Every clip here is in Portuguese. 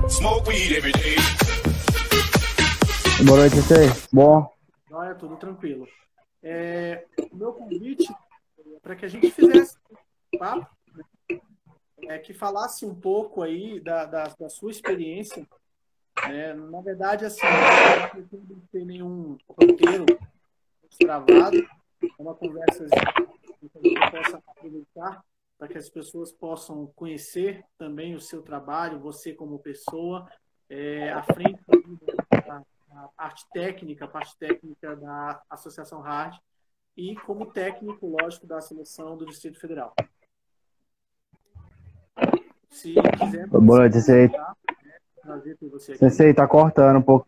Smoke weed every day. Boa noite, você. Bom. Olha, tudo tranquilo. O meu convite é para que a gente fizesse um papo, né, que falasse um pouco aí da sua experiência. Na verdade, assim, não pretendo ter nenhum roteiro travado, é uma conversa que eu possa aproveitar para que as pessoas possam conhecer também o seu trabalho, você como pessoa, à frente da parte técnica, a parte técnica da Associação Hard e como técnico, lógico, da seleção do Distrito Federal. Se quiser... Boa noite, Sensei. Prazer ter você aqui. Sensei, tá cortando um pouco.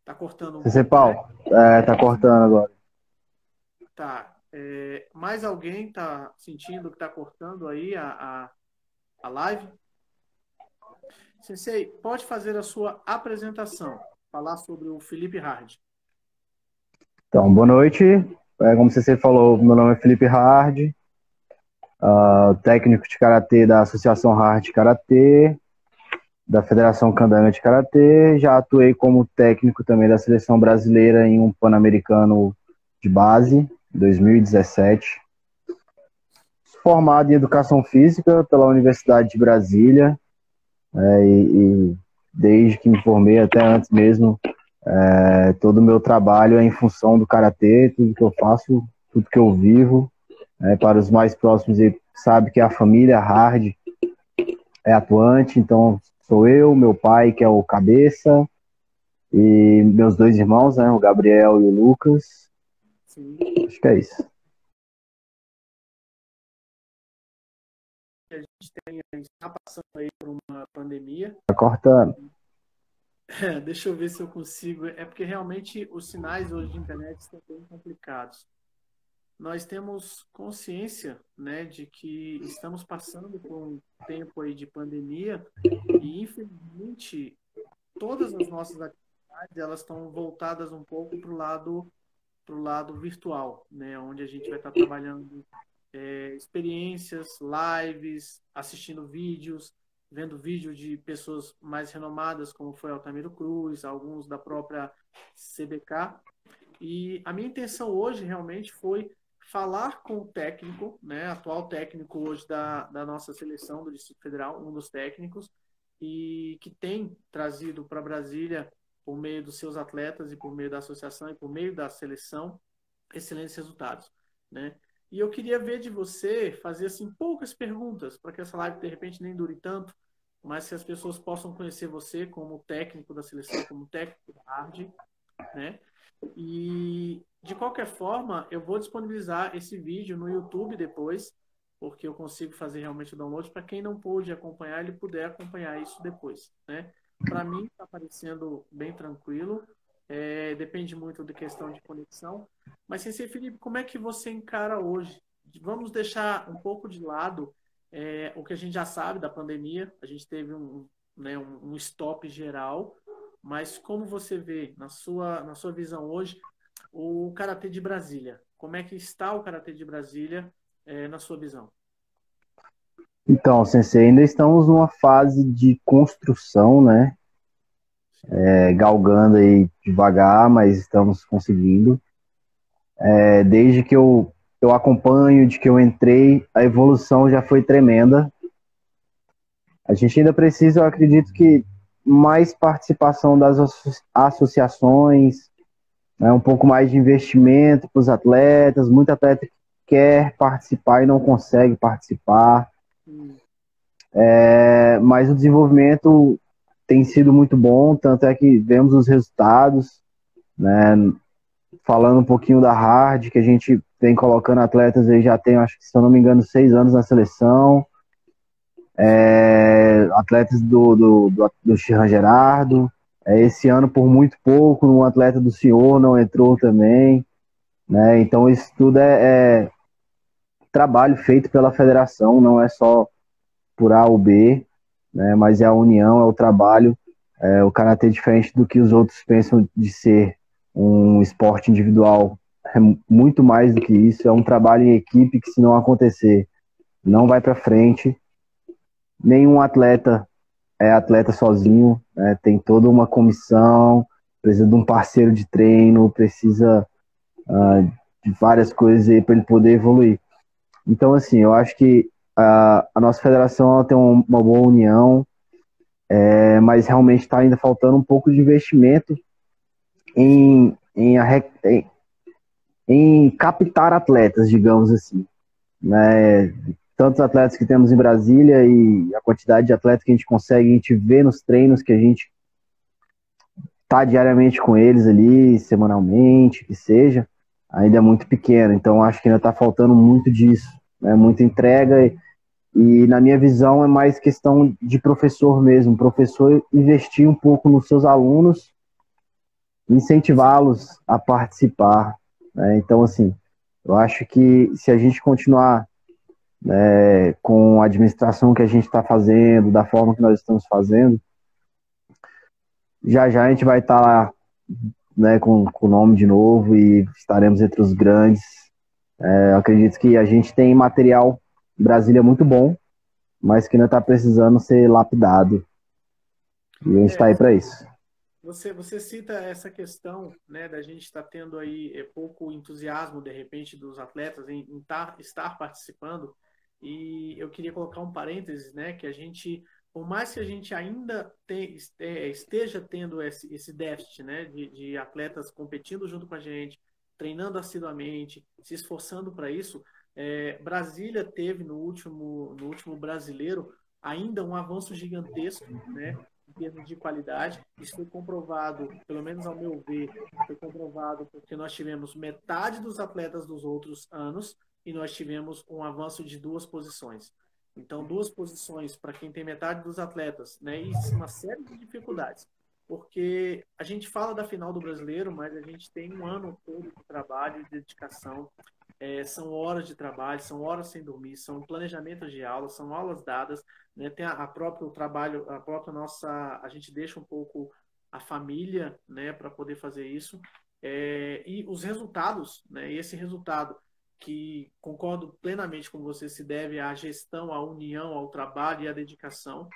Tá cortando um Sensei pouco, Paulo. né? Tá cortando agora. Tá. Mais alguém tá sentindo que tá cortando aí a live? Sensei, pode fazer a sua apresentação, falar sobre o Felipe Hard. Então, boa noite. Como você falou, meu nome é Felipe Hard, técnico de Karatê da Associação Hard Karatê, da Federação Candanga de Karatê. Já atuei como técnico também da Seleção Brasileira em um Pan-Americano de base, em 2017. Formado em Educação Física pela Universidade de Brasília, e desde que me formei, até antes mesmo, todo o meu trabalho é em função do Karatê, tudo que eu faço, tudo que eu vivo. Para os mais próximos, ele sabe que a família Hard é atuante, então sou eu, meu pai, que é o Cabeça, e meus dois irmãos, o Gabriel e o Lucas. Sim. Acho que é isso. A gente está passando aí por uma pandemia. Tá cortando. Deixa eu ver se eu consigo. É porque realmente os sinais hoje de internet estão bem complicados. Nós temos consciência, né, de que estamos passando por um tempo aí de pandemia e, infelizmente, todas as nossas atividades elas estão voltadas um pouco para o lado virtual, né, onde a gente vai estar trabalhando experiências, lives, assistindo vídeos, vendo vídeo de pessoas mais renomadas, como foi Altamiro Cruz, alguns da própria CBK. E a minha intenção hoje realmente foi falar com o técnico, né, atual técnico hoje da nossa seleção do Distrito Federal, um dos técnicos, e que tem trazido para Brasília, por meio dos seus atletas e por meio da associação e por meio da seleção, excelentes resultados, né? E eu queria ver de você fazer assim poucas perguntas para que essa live de repente nem dure tanto, mas que as pessoas possam conhecer você como técnico da seleção, como técnico da Hard, né? E de qualquer forma, eu vou disponibilizar esse vídeo no YouTube depois, porque eu consigo fazer realmente o download para quem não pôde acompanhar, ele puder acompanhar isso depois, né? Para mim está parecendo bem tranquilo. Depende muito da questão de conexão. Mas, Sensei Felipe, como é que você encara hoje? Vamos deixar um pouco de lado o que a gente já sabe da pandemia. A gente teve um stop geral, mas como você vê, na sua visão hoje, o Karatê de Brasília? Como é que está o Karatê de Brasília na sua visão? Então, Sensei, ainda estamos numa fase de construção, né? Galgando aí devagar, mas estamos conseguindo. Desde que eu acompanho, de que eu entrei, a evolução já foi tremenda. A gente ainda precisa, eu acredito que, mais participação das associações, né, um pouco mais de investimento para os atletas. Muito atleta que quer participar e não consegue participar. Mas o desenvolvimento tem sido muito bom, tanto é que vemos os resultados, né? Falando um pouquinho da Hard, que a gente vem colocando atletas aí, já tem, acho que, se eu não me engano, 6 anos na seleção. Atletas do Chiran Gerardo. Esse ano, por muito pouco, um atleta do senhor não entrou também, né? Então, isso tudo é trabalho feito pela federação, não é só por A ou B, né? Mas é a união, é o trabalho. O karatê, diferente do que os outros pensam de ser um esporte individual, é muito mais do que isso. É um trabalho em equipe que, se não acontecer, não vai para frente. Nenhum atleta é atleta sozinho, né? Tem toda uma comissão, precisa de um parceiro de treino, precisa de várias coisas aí para ele poder evoluir. Então, assim, eu acho que a nossa federação ela tem uma boa união, mas realmente está ainda faltando um pouco de investimento em, em, em, em captar atletas, digamos assim, né? Tantos atletas que temos em Brasília e a quantidade de atletas que a gente consegue, a gente vê nos treinos que a gente tá diariamente com eles ali, semanalmente, que seja, ainda é muito pequeno. Então acho que ainda está faltando muito disso, né? Muita entrega e na minha visão é mais questão de professor mesmo, professor investir um pouco nos seus alunos, incentivá-los a participar, né? Então assim, eu acho que se a gente continuar com a administração que a gente está fazendo, da forma que nós estamos fazendo, já já a gente vai estar lá, né, com o nome de novo e estaremos entre os grandes. Eu acredito que a gente tem material em Brasília muito bom, mas que ainda está precisando ser lapidado. E a gente está aí para isso. Você cita essa questão, né, da gente estar tendo aí pouco entusiasmo, de repente, dos atletas em estar participando. E eu queria colocar um parênteses, né, que a gente, por mais que a gente ainda esteja tendo esse déficit, né, de atletas competindo junto com a gente, treinando assiduamente, se esforçando para isso, Brasília teve no último brasileiro ainda um avanço gigantesco, né, em termos de qualidade. Isso foi comprovado, pelo menos ao meu ver, foi comprovado porque nós tivemos metade dos atletas dos outros anos e nós tivemos um avanço de 2 posições. Então, 2 posições para quem tem metade dos atletas, né? E uma série de dificuldades. Porque a gente fala da final do brasileiro, mas a gente tem um ano todo de trabalho e dedicação. São horas de trabalho, são horas sem dormir, são planejamentos de aula, são aulas dadas, né? Tem a próprio trabalho, a própria nossa, a gente deixa um pouco a família, né, para poder fazer isso, e os resultados, né? E esse resultado que concordo plenamente com você se deve à gestão, à união, ao trabalho e à dedicação.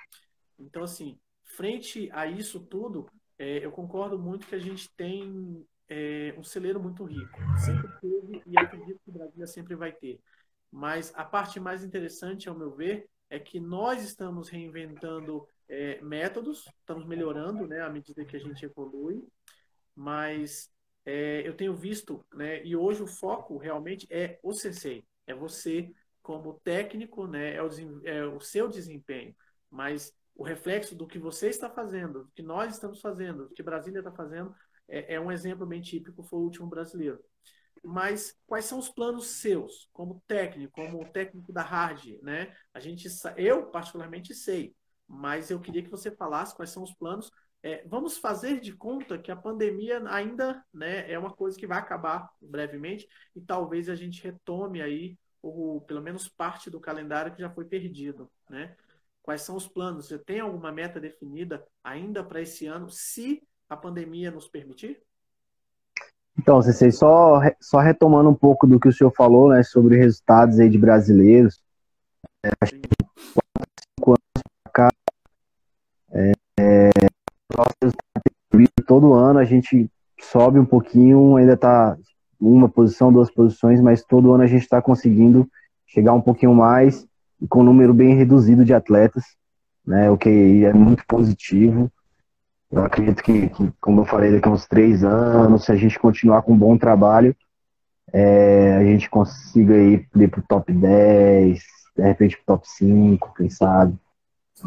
Então, assim, frente a isso tudo, eu concordo muito que a gente tem um celeiro muito rico. Sempre teve e acredito que o Brasil sempre vai ter. Mas a parte mais interessante, ao meu ver, é que nós estamos reinventando métodos, estamos melhorando, né, à medida que a gente evolui, mas eu tenho visto, né, e hoje o foco realmente é o sensei, é você como técnico, né, é o seu desempenho, mas o reflexo do que você está fazendo, do que nós estamos fazendo, do que Brasília está fazendo, é um exemplo bem típico, foi o último brasileiro. Mas quais são os planos seus, como técnico da Hard, né? Eu particularmente sei, mas eu queria que você falasse quais são os planos. Vamos fazer de conta que a pandemia ainda, né, é uma coisa que vai acabar brevemente e talvez a gente retome aí pelo menos parte do calendário que já foi perdido, né? Quais são os planos? Você tem alguma meta definida ainda para esse ano, se a pandemia nos permitir? Então, Cecei, só retomando um pouco do que o senhor falou, né, sobre resultados aí de brasileiros, acho que 5 anos pra cá, nosso resultado, todo ano a gente sobe um pouquinho, ainda está uma posição, 2 posições, mas todo ano a gente está conseguindo chegar um pouquinho mais e com um número bem reduzido de atletas, né, o que é muito positivo. Eu acredito que, como eu falei, daqui a uns 3 anos, se a gente continuar com um bom trabalho, a gente consiga ir para o top 10, de repente para o top 5, quem sabe.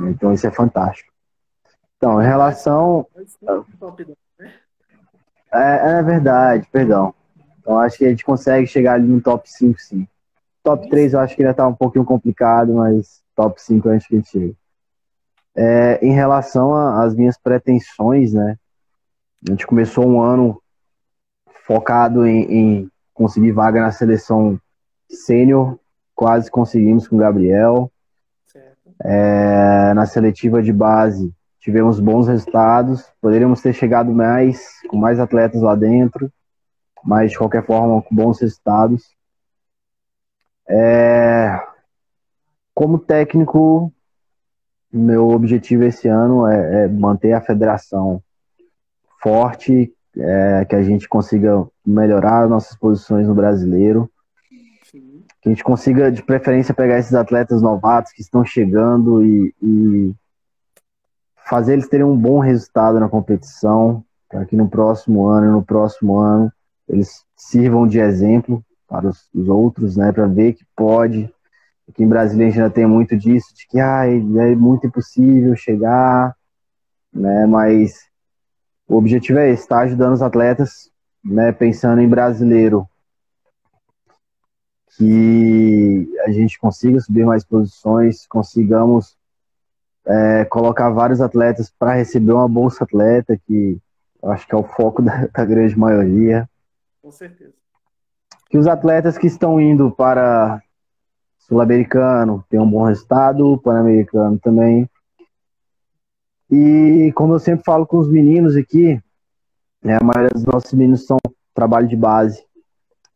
Então isso é fantástico. Na Então, em verdade, relação. top 10, né? É verdade, perdão. Então acho que a gente consegue chegar ali no top 5, sim. Top Sim, 3 eu sim. acho que ainda está um pouquinho complicado, mas top 5 eu acho que a gente chega. Em relação às minhas pretensões, né? A gente começou um ano focado em conseguir vaga na seleção sênior, quase conseguimos com o Gabriel. Certo. Na seletiva de base tivemos bons resultados, poderíamos ter chegado mais, com mais atletas lá dentro, mas de qualquer forma com bons resultados. Como técnico, Meu objetivo esse ano é manter a federação forte, que a gente consiga melhorar nossas posições no brasileiro, Sim, que a gente consiga, de preferência, pegar esses atletas novatos que estão chegando e fazer eles terem um bom resultado na competição, para que no próximo ano e no próximo ano eles sirvam de exemplo para os outros, né, para ver que pode. Aqui em Brasília a gente ainda tem muito disso, de que é muito impossível chegar, né, mas o objetivo é esse, estar ajudando os atletas, né, pensando em brasileiro, que a gente consiga subir mais posições, consigamos colocar vários atletas para receber uma bolsa atleta, que eu acho que é o foco da grande maioria. com certeza. Que os atletas que estão indo para Sul-Americano tenham um bom resultado, Pan-Americano também. E como eu sempre falo com os meninos aqui, né, a maioria dos nossos meninos são trabalho de base.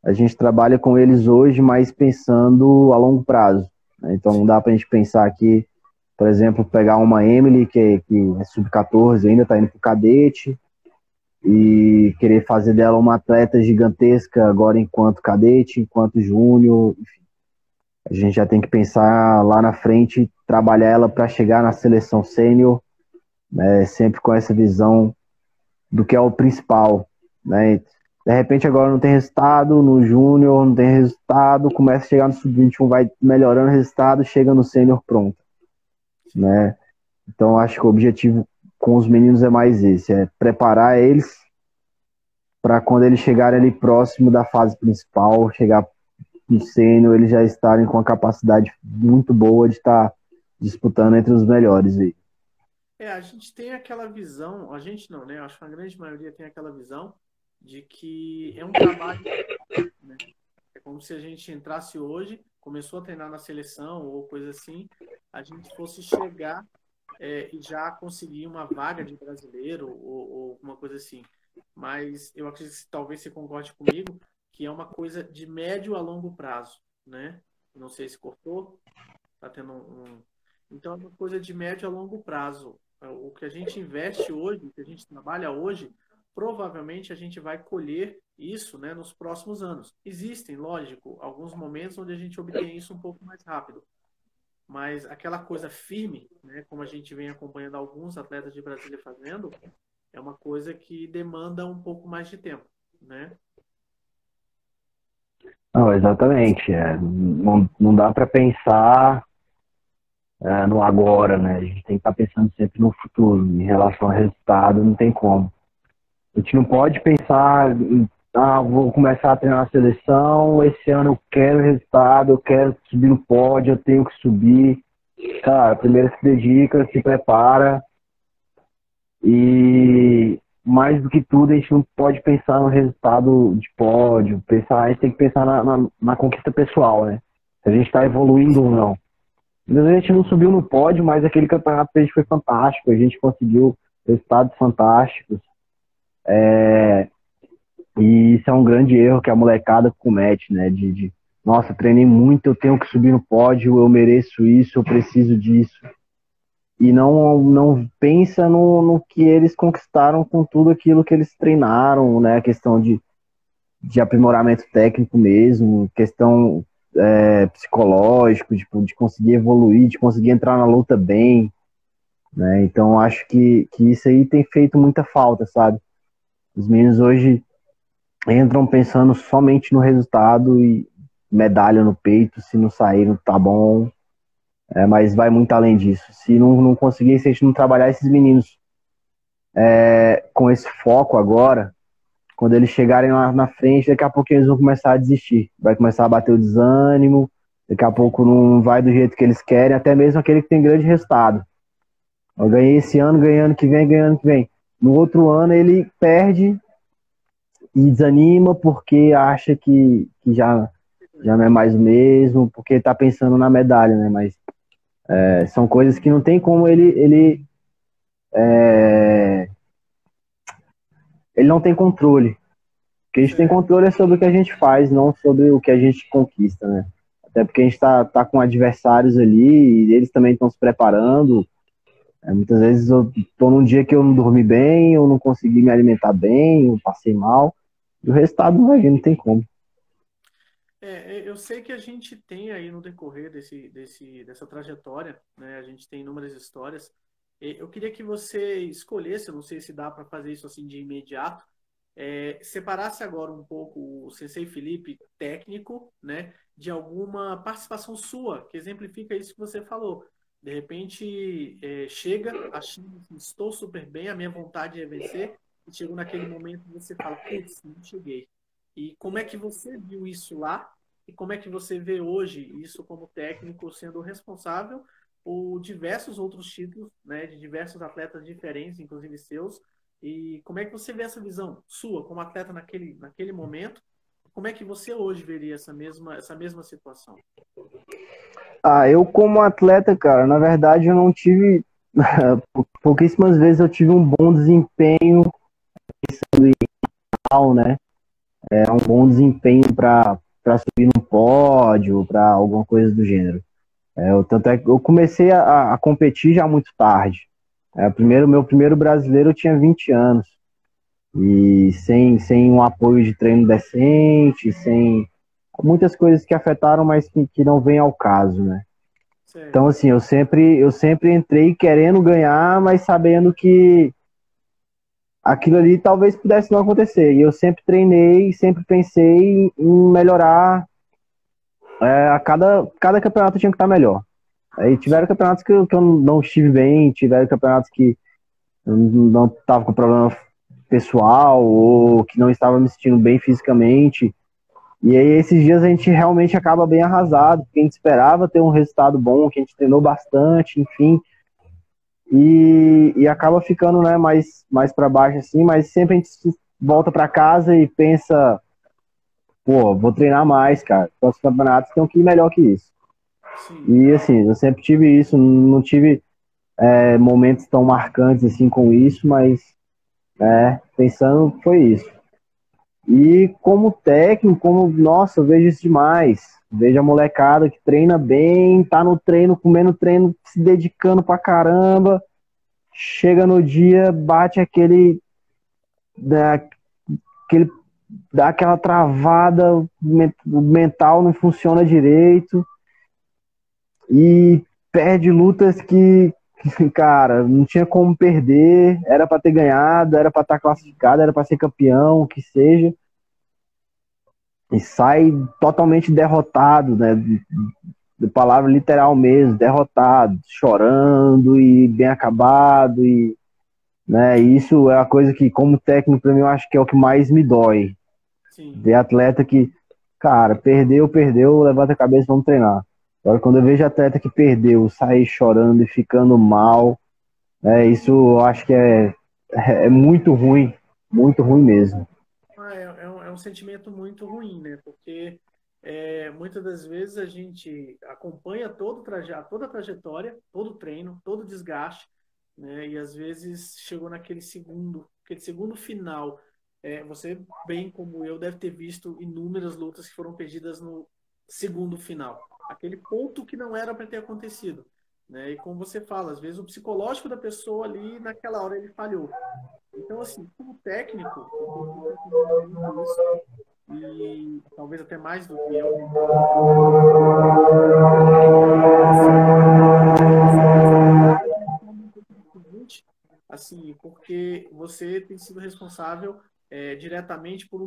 A gente trabalha com eles hoje, mas pensando a longo prazo, né? Então não dá para a gente pensar aqui, por exemplo, pegar uma Emily, que é sub-14, ainda está indo para o cadete, e querer fazer dela uma atleta gigantesca agora enquanto cadete, enquanto júnior. A gente já tem que pensar lá na frente, trabalhar ela para chegar na seleção sênior, né, sempre com essa visão do que é o principal, né? De repente agora não tem resultado, no júnior não tem resultado, começa a chegar no sub-21, vai melhorando o resultado, chega no sênior pronto, Sim. né? Então acho que o objetivo com os meninos é mais esse, é preparar eles para quando eles chegarem ali próximo da fase principal, chegar no sênior, eles já estarem com a capacidade muito boa de estar disputando entre os melhores aí. A gente tem aquela visão, a gente não, né? Acho que a grande maioria tem aquela visão de que é um trabalho, né? É como se a gente entrasse hoje, começou a treinar na seleção ou coisa assim, a gente fosse chegar e já conseguir uma vaga de brasileiro ou alguma coisa assim. Mas eu acredito que talvez você concorde comigo que é uma coisa de médio a longo prazo, né? Não sei se cortou, tá tendo Então é uma coisa de médio a longo prazo. O que a gente investe hoje, o que a gente trabalha hoje, provavelmente a gente vai colher isso, né, nos próximos anos. Existem, lógico, alguns momentos onde a gente obtém isso um pouco mais rápido, mas aquela coisa firme, né, como a gente vem acompanhando alguns atletas de Brasília fazendo, é uma coisa que demanda um pouco mais de tempo, né? Não, exatamente. Não dá para pensar no agora, né? A gente tem que estar pensando sempre no futuro. Em relação ao resultado, não tem como. A gente não pode pensar vou começar a treinar a seleção, esse ano eu quero resultado, eu quero subir no pódio, eu tenho que subir. Cara, primeiro se dedica, se prepara e mais do que tudo a gente não pode pensar no resultado de pódio, a gente tem que pensar na conquista pessoal, né? Se a gente está evoluindo ou não. Às vezes a gente não subiu no pódio, mas aquele campeonato pra gente foi fantástico, a gente conseguiu resultados fantásticos. E isso é um grande erro que a molecada comete, né? Nossa, treinei muito, eu tenho que subir no pódio, eu mereço isso, eu preciso disso. E não pensa no que eles conquistaram com tudo aquilo que eles treinaram, né? A questão de aprimoramento técnico mesmo, questão psicológico, de conseguir evoluir, de conseguir entrar na luta bem, né? Então acho que isso aí tem feito muita falta, sabe? Os meninos hoje entram pensando somente no resultado e medalha no peito, se não sair, não tá bom. Mas vai muito além disso. Se não conseguir, se a gente não trabalhar esses meninos com esse foco agora, quando eles chegarem lá na frente, daqui a pouco eles vão começar a desistir. Vai começar a bater o desânimo, daqui a pouco não vai do jeito que eles querem, até mesmo aquele que tem grande resultado. Eu ganhei esse ano, ganhando que vem, ganhando que vem. No outro ano ele perde e desanima porque acha que já não é mais o mesmo, porque tá pensando na medalha, né? Mas são coisas que não tem como ele não tem controle. O que a gente tem Certo. controle é sobre o que a gente faz, não sobre o que a gente conquista, né? Até porque a gente tá com adversários ali e eles também estão se preparando. Muitas vezes eu tô num dia que eu não dormi bem, eu não consegui me alimentar bem, eu passei mal, e o resultado não vai vir, não tem como. Eu sei que a gente tem aí no decorrer dessa trajetória, né? A gente tem inúmeras histórias. Eu queria que você escolhesse, eu não sei se dá para fazer isso assim de imediato, separasse agora um pouco o Sensei Felipe técnico, né, de alguma participação sua, que exemplifica isso que você falou. De repente, chega, achando que estou super bem, a minha vontade é vencer, e chegou naquele momento que você fala, putz, não cheguei. E como é que você viu isso lá? E como é que você vê hoje isso como técnico sendo responsável por diversos outros títulos, né, de diversos atletas diferentes, inclusive seus, e como é que você vê essa visão sua como atleta naquele momento? Como é que você hoje veria essa mesma situação? Eu como atleta, cara, na verdade eu não tive, pouquíssimas vezes eu tive um bom desempenho, né? Um bom desempenho para subir no pódio, para alguma coisa do gênero. Tanto é que eu comecei a competir já muito tarde. Meu primeiro brasileiro eu tinha 20 anos. E sem um apoio de treino decente, sem muitas coisas que afetaram, mas que não vem ao caso, né? Certo. Então, assim, eu sempre entrei querendo ganhar, mas sabendo que aquilo ali talvez pudesse não acontecer. E eu sempre treinei, sempre pensei em melhorar. A cada campeonato tinha que estar melhor. Aí tiveram Sim, campeonatos que eu não estive bem, tiveram campeonatos que eu não estava com problema pessoal ou que não estava me sentindo bem fisicamente. E aí esses dias a gente realmente acaba bem arrasado, porque a gente esperava ter um resultado bom, que a gente treinou bastante, enfim, e acaba ficando, né, mais para baixo assim, mas sempre a gente volta para casa e pensa, pô, vou treinar mais, cara. Os campeonatos tem que ir melhor que isso. sim. E assim, eu sempre tive isso, não tive momentos tão marcantes assim com isso, mas pensando foi isso. E como técnico, nossa, eu vejo isso demais. Vejo a molecada que treina bem, tá no treino, comendo treino, se dedicando pra caramba. Chega no dia, bate né, aquele, dá aquela travada, o mental não funciona direito e perde lutas cara, não tinha como perder, era pra ter ganhado, era pra estar classificado, era pra ser campeão, o que seja. E sai totalmente derrotado, né? De palavra literal mesmo, derrotado, chorando e bem acabado e, né? Isso é a coisa que, como técnico, para mim, eu acho que é o que mais me dói. Sim. De atleta que, cara, perdeu, levanta a cabeça e vamos treinar. Agora, quando eu vejo atleta que perdeu, sair chorando e ficando mal, isso eu acho que é muito ruim mesmo. É um sentimento muito ruim, né? Porque muitas das vezes a gente acompanha toda a trajetória, todo o treino, todo o desgaste, né? E às vezes chegou aquele segundo final. Você, bem como eu, deve ter visto inúmeras lutas que foram perdidas no segundo final. Aquele ponto que não era para ter acontecido, né? E como você fala, às vezes o psicológico da pessoa ali, naquela hora, ele falhou. Então, assim, como técnico, você tem que entender muito isso, e talvez até mais do que eu, né? Assim, porque você tem sido responsável diretamente por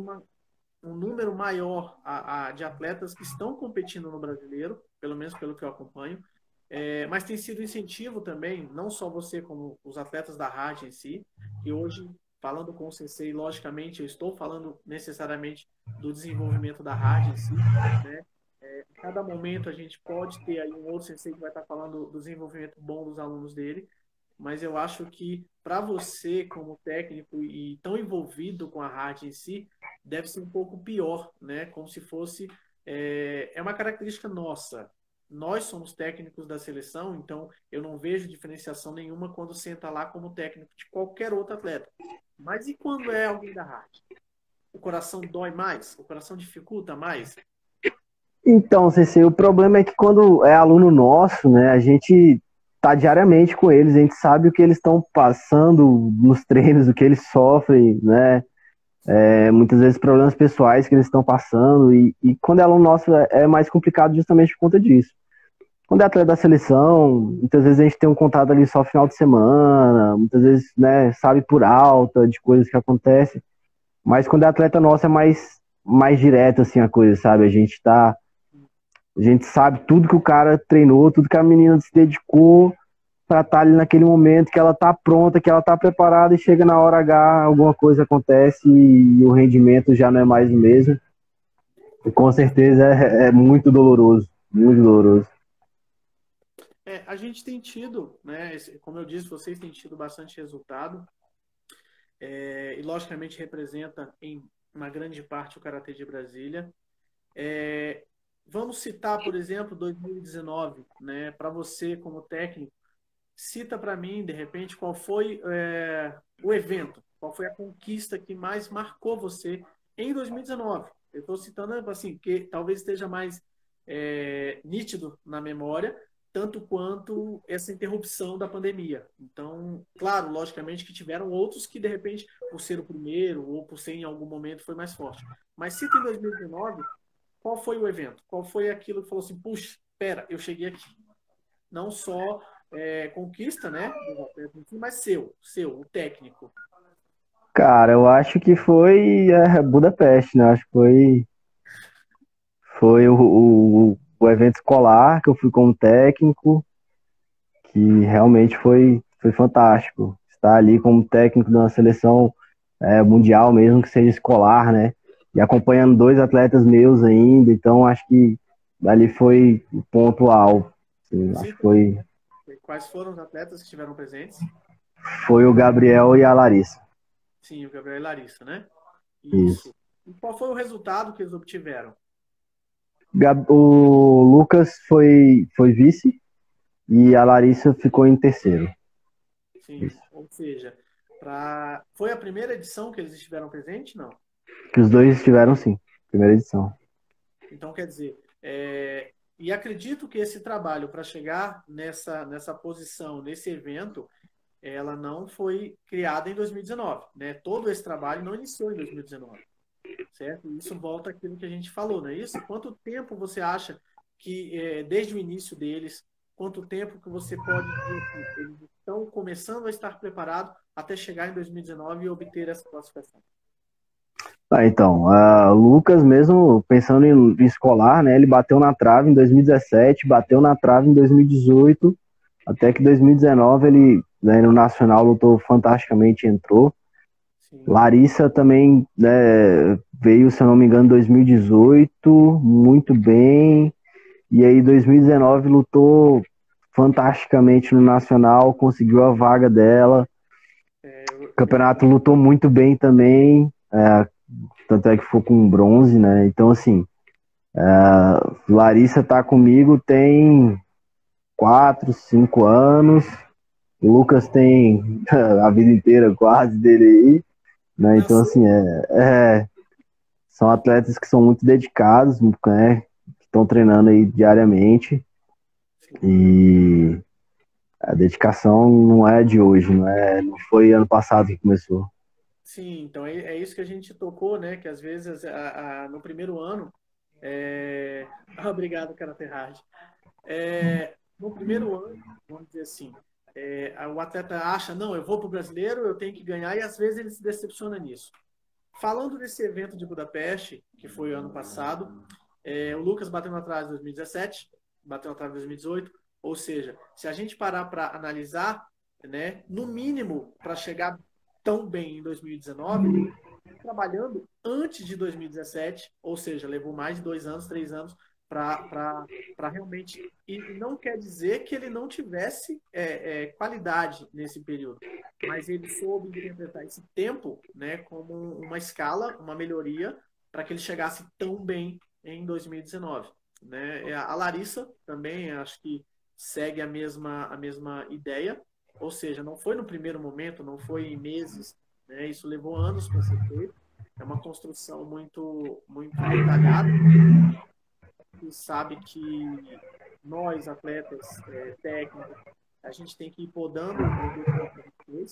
um número maior de atletas que estão competindo no brasileiro, pelo menos pelo que eu acompanho, mas tem sido incentivo também, não só você, como os atletas da rádio em si, que hoje, falando com o Sensei, logicamente, eu estou falando necessariamente do desenvolvimento da rádio em si, né? A cada momento a gente pode ter aí um outro Sensei que vai estar falando do desenvolvimento bom dos alunos dele, mas eu acho que para você, como técnico e tão envolvido com a rádio em si, deve ser um pouco pior, né? Como se fosse. É uma característica nossa. Nós somos técnicos da seleção, então eu não vejo diferenciação nenhuma quando senta lá como técnico de qualquer outro atleta. Mas e quando é alguém da rádio? O coração dói mais? O coração dificulta mais? Então, CC, o problema é que quando é aluno nosso, né, a gente. tá diariamente com eles, a gente sabe o que eles estão passando nos treinos, o que eles sofrem, né? Muitas vezes problemas pessoais que eles estão passando, e quando é aluno nosso é mais complicado justamente por conta disso. Quando é atleta da seleção, muitas vezes a gente tem um contato ali só final de semana, muitas vezes, né, sabe por alta de coisas que acontecem, mas quando é atleta nosso é mais direto, assim, a coisa, sabe? A gente sabe tudo que o cara treinou, tudo que a menina se dedicou para estar ali naquele momento que ela tá pronta, que ela tá preparada e chega na hora H, alguma coisa acontece e o rendimento já não é mais o mesmo. E com certeza é muito doloroso, muito doloroso. A gente tem tido, né, como eu disse, vocês têm tido bastante resultado, e logicamente representa em uma grande parte o Karatê de Brasília. Vamos citar, por exemplo, 2019, né, para você como técnico, cita para mim, de repente, qual foi o evento, qual foi a conquista que mais marcou você em 2019. Eu estou citando assim, que talvez esteja mais nítido na memória, tanto quanto essa interrupção da pandemia. Então, claro, logicamente que tiveram outros que, de repente, por ser o primeiro ou por ser em algum momento foi mais forte. Mas cita em 2019, qual foi o evento? Qual foi aquilo que falou assim, puxa, espera, eu cheguei aqui. Não só conquista, né, mas seu, o técnico. Cara, eu acho que foi Budapeste, né? Acho que foi o evento escolar que eu fui como técnico, que realmente foi fantástico. Estar ali como técnico de uma seleção mundial, mesmo que seja escolar, né? E acompanhando dois atletas meus ainda, então acho que ali foi o ponto alto. Assim, acho que Quais foram os atletas que estiveram presentes? foi o Gabriel e a Larissa. Sim, o Gabriel e Larissa, né? Isso. Isso. E qual foi o resultado que eles obtiveram? O Lucas foi vice e a Larissa ficou em terceiro. Sim, Isso. ou seja, foi a primeira edição que eles estiveram presentes? Não. Que os dois estiveram, sim, primeira edição. Então, quer dizer, e acredito que esse trabalho para chegar nessa posição, nesse evento, ela não foi criada em 2019, né? Todo esse trabalho não iniciou em 2019, certo? Isso volta àquilo que a gente falou, não é isso? Quanto tempo você acha que, desde o início deles, quanto tempo que você pode dizer que eles estão começando a estar preparados até chegar em 2019 e obter essa classificação? Então, o Lucas mesmo, pensando em escolar, né, ele bateu na trave em 2017, bateu na trave em 2018, até que 2019 ele, né, no Nacional lutou fantasticamente e entrou. Sim. Larissa também, né, veio, se eu não me engano, em 2018, muito bem, e aí 2019 lutou fantasticamente no Nacional, conseguiu a vaga dela. O campeonato lutou muito bem também, tanto é que foi com bronze, né? Então, assim, Larissa tá comigo tem 4, 5 anos. O Lucas tem a vida inteira quase dele aí, né? Então, assim, são atletas que são muito dedicados, né? Que estão treinando aí diariamente. E a dedicação não é de hoje, não foi ano passado que começou. Sim, então é isso que a gente tocou, né? Que às vezes no primeiro ano. Obrigado, Karate Hard. No primeiro ano, vamos dizer assim, o atleta acha, não, eu vou para o brasileiro, eu tenho que ganhar, e às vezes ele se decepciona nisso. Falando desse evento de Budapeste, que foi ano passado, o Lucas bateu na trave em 2017, bateu na trave em 2018, ou seja, se a gente parar para analisar, né, no mínimo, para chegar tão bem em 2019, trabalhando antes de 2017, ou seja, levou mais de 2 anos, 3 anos para realmente. E não quer dizer que ele não tivesse qualidade nesse período, mas ele soube interpretar esse tempo, né, como uma escala, uma melhoria, para que ele chegasse tão bem em 2019. Né? A Larissa também, acho que segue a mesma ideia, ou seja, não foi no primeiro momento, não foi em meses, né? Isso levou anos para ser feito. É uma construção muito, muito detalhada. E sabe que nós, atletas técnicos, a gente tem que ir podando o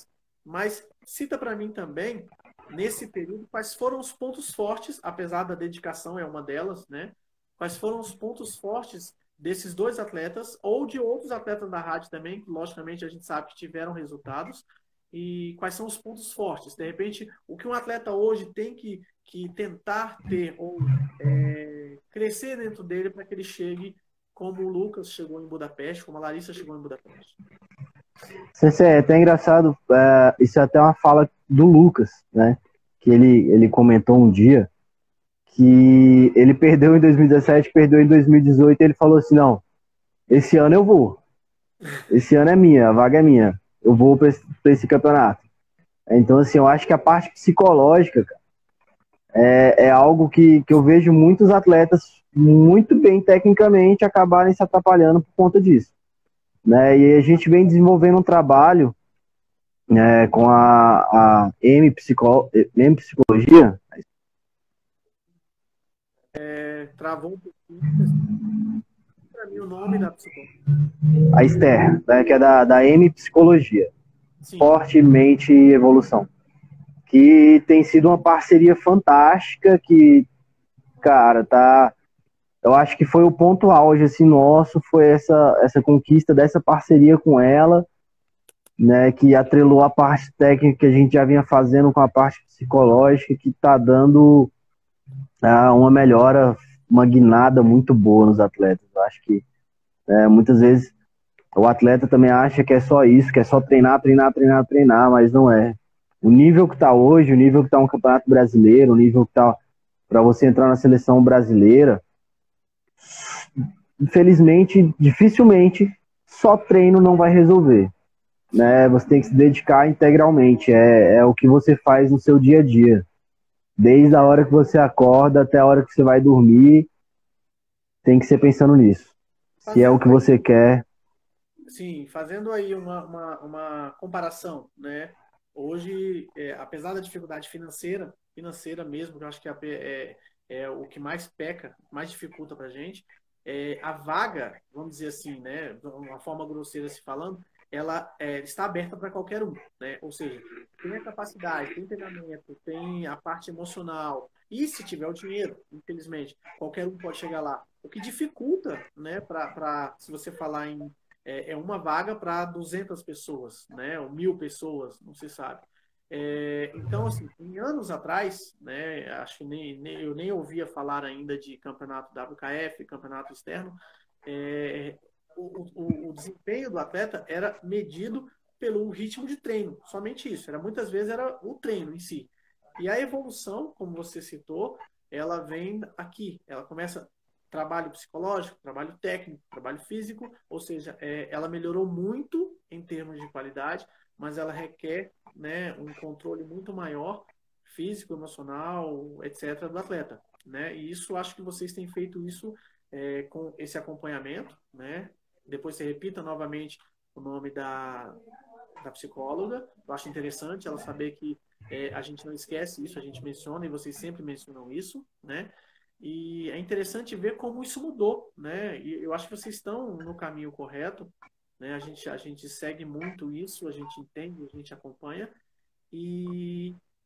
mas cita para mim também, nesse período, quais foram os pontos fortes, apesar da dedicação é uma delas, né? Quais foram os pontos fortes desses dois atletas, ou de outros atletas da rádio também, que logicamente a gente sabe que tiveram resultados, e quais são os pontos fortes. De repente, o que um atleta hoje tem que tentar ter, ou crescer dentro dele para que ele chegue como o Lucas chegou em Budapeste, como a Larissa chegou em Budapeste. Sensei, é até engraçado, isso é até uma fala do Lucas, né? Que ele comentou um dia que ele perdeu em 2017, perdeu em 2018, e ele falou assim, não, esse ano eu vou. Esse ano é minha, a vaga é minha. Eu vou para esse campeonato. Então, assim, eu acho que a parte psicológica, cara, é algo que eu vejo muitos atletas muito bem tecnicamente acabarem se atrapalhando por conta disso. Né? E a gente vem desenvolvendo um trabalho com a M Psicologia. Travou um pouquinho. Para mim, o nome da psicóloga. A Esther, né, que é da M Psicologia. Sim. Esporte, Mente e Evolução. Que tem sido uma parceria fantástica, que, cara, tá... Eu acho que foi o ponto auge, assim, nosso, foi essa conquista dessa parceria com ela, né, que atrelou a parte técnica que a gente já vinha fazendo com a parte psicológica, que tá dando uma melhora, uma guinada muito boa nos atletas. Eu acho que muitas vezes o atleta também acha que é só isso, que é só treinar, treinar, treinar, treinar, mas não é. O nível que está hoje, o nível que está um campeonato brasileiro, o nível que está para você entrar na seleção brasileira, infelizmente, dificilmente, só treino não vai resolver. Né? Você tem que se dedicar integralmente, é o que você faz no seu dia a dia. Desde a hora que você acorda até a hora que você vai dormir, tem que ser pensando nisso. Se é o que você quer. Sim, fazendo aí uma comparação, né? Hoje, apesar da dificuldade financeira mesmo, que eu acho que é o que mais peca, mais dificulta para a gente, a vaga, vamos dizer assim, né? De uma forma grosseira se falando, ela está aberta para qualquer um, né? Ou seja, tem a capacidade, tem treinamento, tem a parte emocional, e se tiver o dinheiro, infelizmente, qualquer um pode chegar lá. O que dificulta, né? Se você falar em uma vaga para 200 pessoas, né? Ou 1.000 pessoas, não se sabe. Então, assim, em anos atrás, né? Acho que eu nem ouvia falar ainda de campeonato WKF, campeonato externo. O desempenho do atleta era medido pelo ritmo de treino, somente isso. Muitas vezes era o treino em si. E a evolução, como você citou, ela vem aqui. Ela começa trabalho psicológico, trabalho técnico, trabalho físico, ou seja, ela melhorou muito em termos de qualidade, mas ela requer, né, um controle muito maior, físico, emocional, etc., do atleta. Né? E isso, acho que vocês têm feito isso com esse acompanhamento, né? Depois você repita novamente o nome da psicóloga. Eu acho interessante ela saber que a gente não esquece isso, a gente menciona, e vocês sempre mencionam isso, né? E é interessante ver como isso mudou, né? E eu acho que vocês estão no caminho correto, né? A gente segue muito isso, a gente entende, a gente acompanha,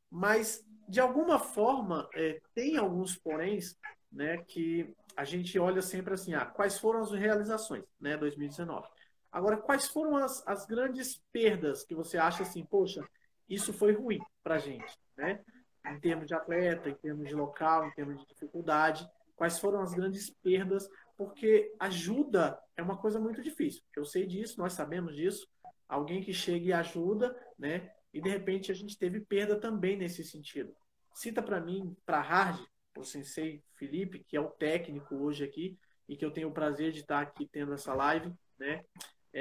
mas de alguma forma tem alguns poréns, né? Que a gente olha sempre assim, quais foram as realizações, né? 2019. Agora, quais foram as grandes perdas que você acha assim, poxa, isso foi ruim para a gente, né? Em termos de atleta, em termos de local, em termos de dificuldade, quais foram as grandes perdas? Porque ajuda é uma coisa muito difícil. Eu sei disso, nós sabemos disso. Alguém que chega e ajuda, né? E de repente a gente teve perda também nesse sentido. Cita para mim, para Hard, o sensei Felipe, que é o técnico hoje aqui, e que eu tenho o prazer de estar aqui tendo essa live, né?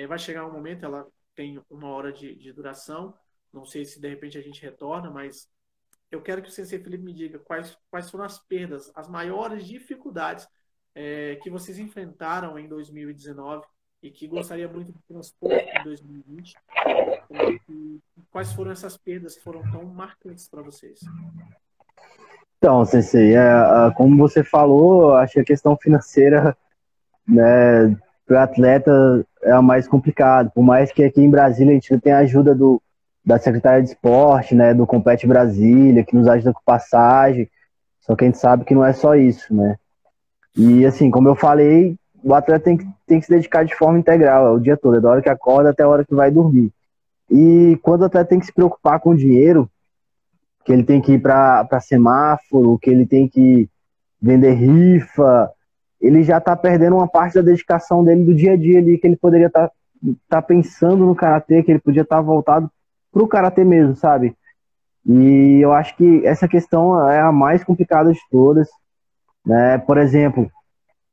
Vai chegar um momento, ela tem 1 hora de duração. Não sei se de repente a gente retorna, mas eu quero que o Sensei Felipe me diga quais foram as perdas, as maiores dificuldades que vocês enfrentaram em 2019 e que gostaria muito de transpor em 2020. Quais foram essas perdas que foram tão marcantes para vocês? Então, Sensei, como você falou, acho que a questão financeira, né, para o atleta é o mais complicado. Por mais que aqui em Brasília a gente tenha a ajuda da Secretaria de Esporte, né, do Compete Brasília, que nos ajuda com passagem, só que a gente sabe que não é só isso, né? E assim, como eu falei, o atleta tem que se dedicar de forma integral, é o dia todo, é da hora que acorda até a hora que vai dormir. E quando o atleta tem que se preocupar com o dinheiro, que ele tem que ir para semáforo, que ele tem que vender rifa, ele já está perdendo uma parte da dedicação dele do dia a dia ali, que ele poderia tá pensando no karatê, que ele podia estar voltado pro karatê mesmo, sabe? E eu acho que essa questão é a mais complicada de todas, né? Por exemplo,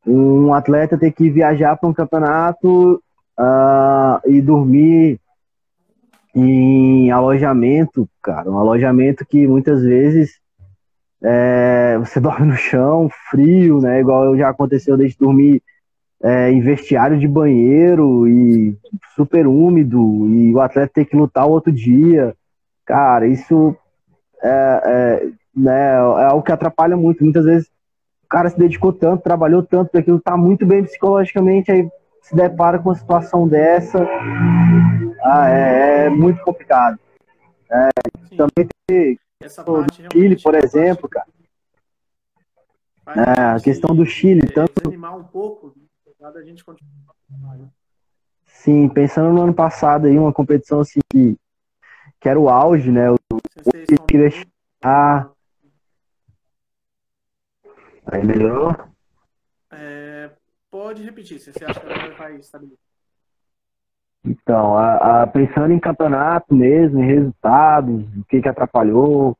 um atleta ter que viajar para um campeonato e dormir em alojamento, cara, um alojamento que muitas vezes você dorme no chão, frio, né? Igual já aconteceu de dormir em vestiário de banheiro e super úmido, e o atleta ter que lutar o outro dia. Cara, isso né, é algo que atrapalha muito. Muitas vezes o cara se dedicou tanto, trabalhou tanto para aquilo, tá muito bem psicologicamente, aí se depara com uma situação dessa, é muito complicado. Sim, Também tem essa o do parte Chile, realmente por é a parte exemplo, que cara. faz a A questão do gente Chile, tanto desanimar um pouco, apesar da gente continuar o trabalho. sim, pensando no ano passado aí, uma competição assim que era o auge, né? O Vocês que estão queria muito. chegar, aí melhorou. É, pode repetir, se você acha que agora vai estabilizar. Então, pensando em campeonato mesmo, em resultados, o que atrapalhou.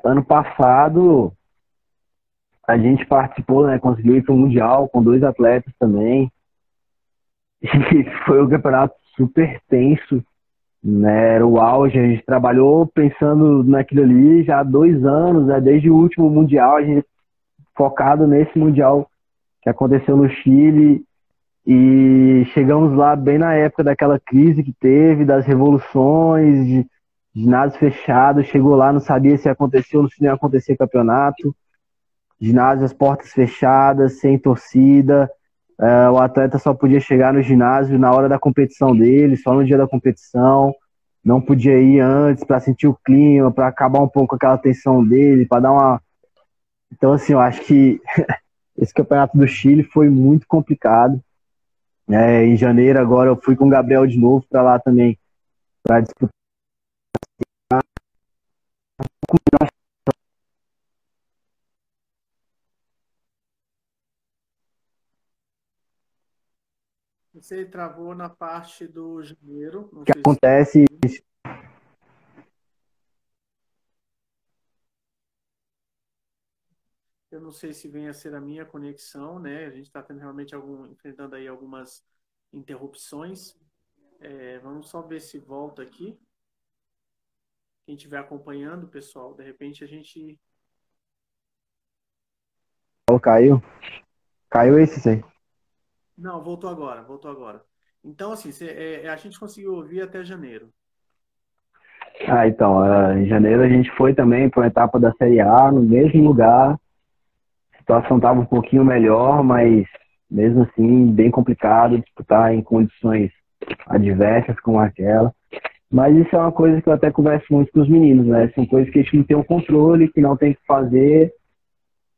Ano passado a gente participou, né? Conseguiu ir para o Mundial com dois atletas também. E foi um campeonato super tenso, né? Era o auge, a gente trabalhou pensando naquilo ali já há 2 anos, né? Desde o último Mundial, a gente focado nesse Mundial que aconteceu no Chile. E chegamos lá bem na época daquela crise que teve, das revoluções, de ginásio fechado. Chegou lá, não sabia se aconteceu ou se não ia acontecer campeonato. Ginásio, as portas fechadas, sem torcida. O atleta só podia chegar no ginásio na hora da competição dele, só no dia da competição. Não podia ir antes para sentir o clima, para acabar um pouco aquela tensão dele, para dar uma. Então, assim, eu acho que esse campeonato do Chile foi muito complicado. Em janeiro agora eu fui com o Gabriel de novo para lá também, para disputar. Você travou na parte do janeiro, não O que sei se está me acontece, ouvindo. Eu não sei se vem a ser a minha conexão, né? A gente está tendo realmente enfrentando aí algumas interrupções. Vamos só ver se volta aqui. Quem estiver acompanhando, pessoal, de repente a gente. caiu. Caiu esse, aí. Não, voltou agora, voltou agora. Então, assim, a gente conseguiu ouvir até janeiro. Então, em janeiro a gente foi também para a etapa da Série A, no mesmo lugar. A situação estava um pouquinho melhor, mas mesmo assim, bem complicado disputar em condições adversas como aquela. Mas isso é uma coisa que eu até converso muito com os meninos, né? São coisas que a gente não tem o controle, que não tem que fazer,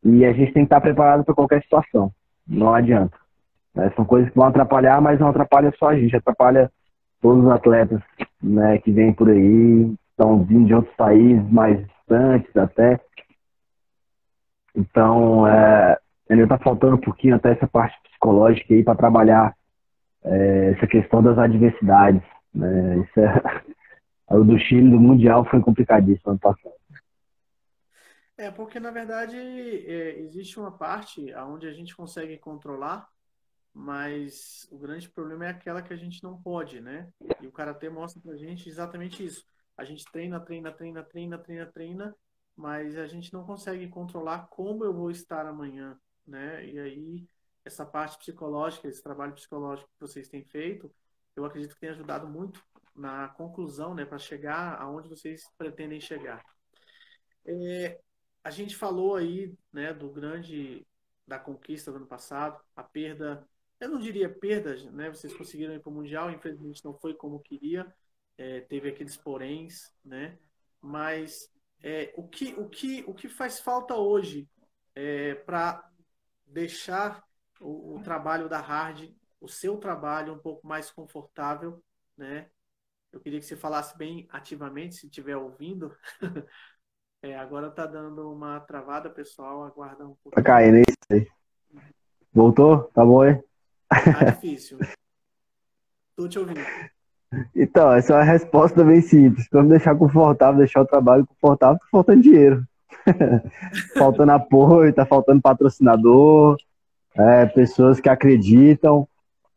e a gente tem que estar preparado para qualquer situação. Não adianta. Né? São coisas que vão atrapalhar, mas não atrapalha só a gente, atrapalha todos os atletas, né, que vêm por aí, estão vindo de outros países mais distantes até. Então, ainda está faltando um pouquinho até essa parte psicológica aí para trabalhar essa questão das adversidades. Né? Isso o do Chile, do Mundial, foi complicadíssimo ano passado. Porque na verdade existe uma parte onde a gente consegue controlar, mas o grande problema é aquela que a gente não pode, né? E o karatê mostra pra gente exatamente isso. A gente treina, treina, treina, treina, treina, treina, mas a gente não consegue controlar como eu vou estar amanhã, né? E aí essa parte psicológica, esse trabalho psicológico que vocês têm feito, eu acredito que tem ajudado muito na conclusão, né, para chegar aonde vocês pretendem chegar. A gente falou aí, né, da conquista do ano passado, a perda. eu não diria perdas, né? Vocês conseguiram ir para o Mundial, infelizmente não foi como queria, teve aqueles poréns, né? Mas o que faz falta hoje para deixar o trabalho da Hard, o seu trabalho um pouco mais confortável, né? Eu queria que você falasse bem ativamente, se estiver ouvindo. Agora tá dando uma travada, pessoal. Aguarda um Tá pouquinho. caindo, é isso aí. Voltou? Tá bom, hein? Tá difícil. Tô te ouvindo. Então, essa é uma resposta bem simples. Para me deixar confortável, deixar o trabalho confortável, tá faltando dinheiro. Faltando apoio, tá faltando patrocinador, pessoas que acreditam.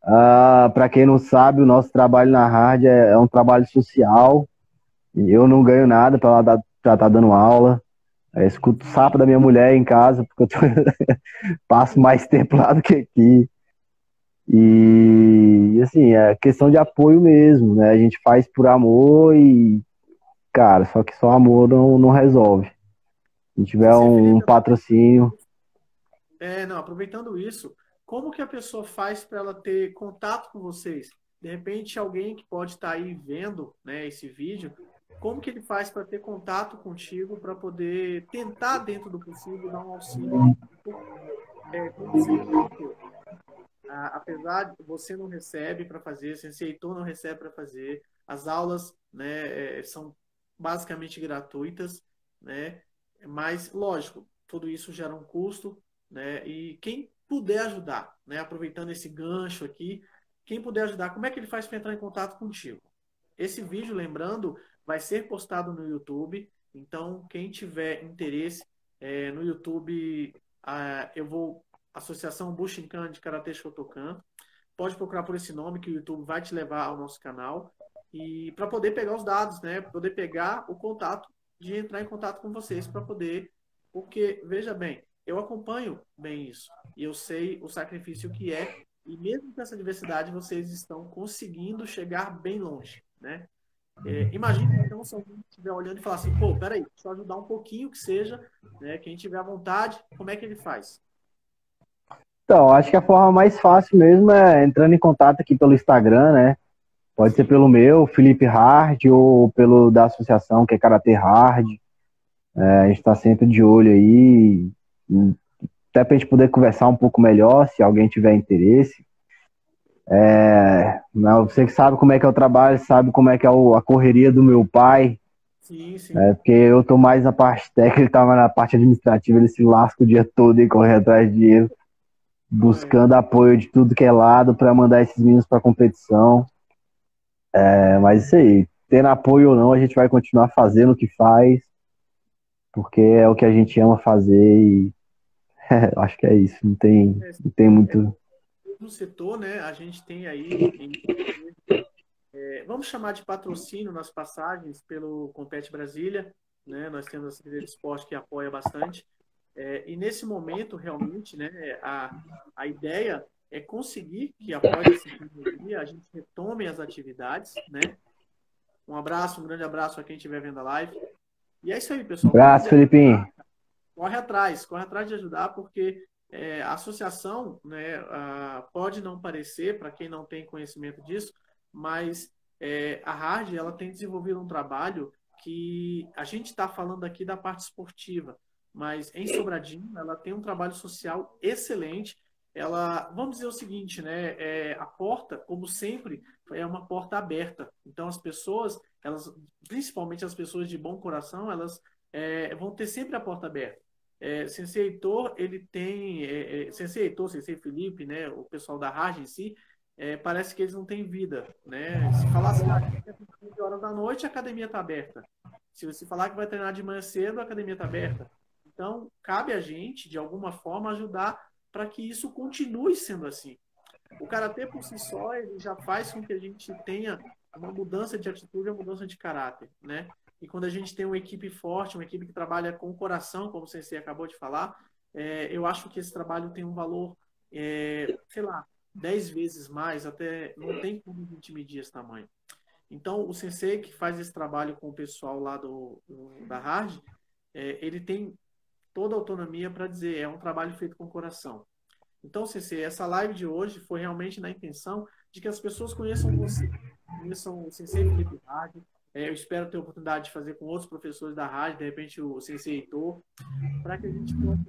Para quem não sabe, o nosso trabalho na Hard é um trabalho social. Eu não ganho nada para estar dando aula. Eu escuto o sapo da minha mulher em casa, porque passo mais tempo lá do que aqui. E assim, é questão de apoio mesmo, né? A gente faz por amor e, cara, só que só amor não resolve. Se tiver Você, um Felipe, patrocínio. não, aproveitando isso, como que a pessoa faz para ela ter contato com vocês? De repente, alguém que pode estar aí vendo, né, esse vídeo, como que ele faz para ter contato contigo para poder tentar, dentro do possível, dar um auxílio? Como você comentou, apesar de você não recebe para fazer, Sensei Heitor não recebe para fazer, as aulas, né, são basicamente gratuitas, né? Mas, lógico, tudo isso gera um custo, né? E quem puder ajudar, né, aproveitando esse gancho aqui, quem puder ajudar, como é que ele faz para entrar em contato contigo? Esse vídeo, lembrando, vai ser postado no YouTube, então quem tiver interesse no YouTube, eu vou Associação Bushinkan de Karatê Shotokan. Pode procurar por esse nome que o YouTube vai te levar ao nosso canal e para poder pegar os dados, né? Poder pegar o contato de entrar em contato com vocês para poder, porque veja bem, eu acompanho bem isso e eu sei o sacrifício que é e mesmo com essa diversidade vocês estão conseguindo chegar bem longe, né? Imagina então se alguém estiver olhando e falar assim, pô, peraí, deixa eu ajudar um pouquinho que seja, né? Quem tiver à vontade, como é que ele faz? Então, acho que a forma mais fácil mesmo é entrando em contato aqui pelo Instagram, né? Pode ser Sim. pelo meu, Felipe Hard, ou pelo da associação, que é Karatê Hard. A gente está sempre de olho aí, até para a gente poder conversar um pouco melhor, se alguém tiver interesse. Não, você que sabe como é que é o trabalho, sabe como é que é a correria do meu pai, Sim, sim. porque eu tô mais na parte técnica, ele tá mais na parte administrativa, ele se lasca o dia todo e corre atrás de dinheiro, buscando apoio de tudo que é lado para mandar esses meninos para competição. Mas isso aí, tendo apoio ou não, a gente vai continuar fazendo o que faz, porque é o que a gente ama fazer e acho que é isso, não tem muito. No setor, né, a gente tem aí, vamos chamar de patrocínio nas passagens pelo Compete Brasília, né, nós temos a Secretaria de Esporte que apoia bastante, e nesse momento, realmente, né, a ideia é conseguir que após essa pandemia a gente retome as atividades, né? Um grande abraço a quem estiver vendo a live. E é isso aí, pessoal. Quem Abraço, puder Felipinho. corre atrás de ajudar, porque a associação, né, pode não parecer, para quem não tem conhecimento disso, mas a Hard ela tem desenvolvido um trabalho que a gente está falando aqui da parte esportiva, mas em Sobradinho ela tem um trabalho social excelente. Ela, vamos dizer o seguinte, né, a porta, como sempre, é uma porta aberta. Então as pessoas, elas, principalmente as pessoas de bom coração, elas vão ter sempre a porta aberta. Sensei Heitor, ele tem. Sensei Heitor, Sensei Felipe, né, o pessoal da Rage em si, parece que eles não têm vida. Né? Se falar assim, 15 horas da noite, a academia está aberta. Se você falar que vai treinar de manhã cedo, a academia está aberta. Então, cabe a gente, de alguma forma, ajudar para que isso continue sendo assim. O karatê por si só, ele já faz com que a gente tenha uma mudança de atitude, uma mudança de caráter, né? E quando a gente tem uma equipe forte, uma equipe que trabalha com o coração, como o Sensei acabou de falar, eu acho que esse trabalho tem um valor, sei lá, 10 vezes mais, até não tem como a gente medir esse tamanho. Então, o Sensei que faz esse trabalho com o pessoal lá da Hard, ele tem toda a autonomia para dizer, é um trabalho feito com o coração. Então, Sensei, essa live de hoje foi realmente na intenção de que as pessoas conheçam você, conheçam o Sensei Felipe Hard. Eu espero ter a oportunidade de fazer com outros professores da rádio, de repente o Sensei Heitor, para que a gente possa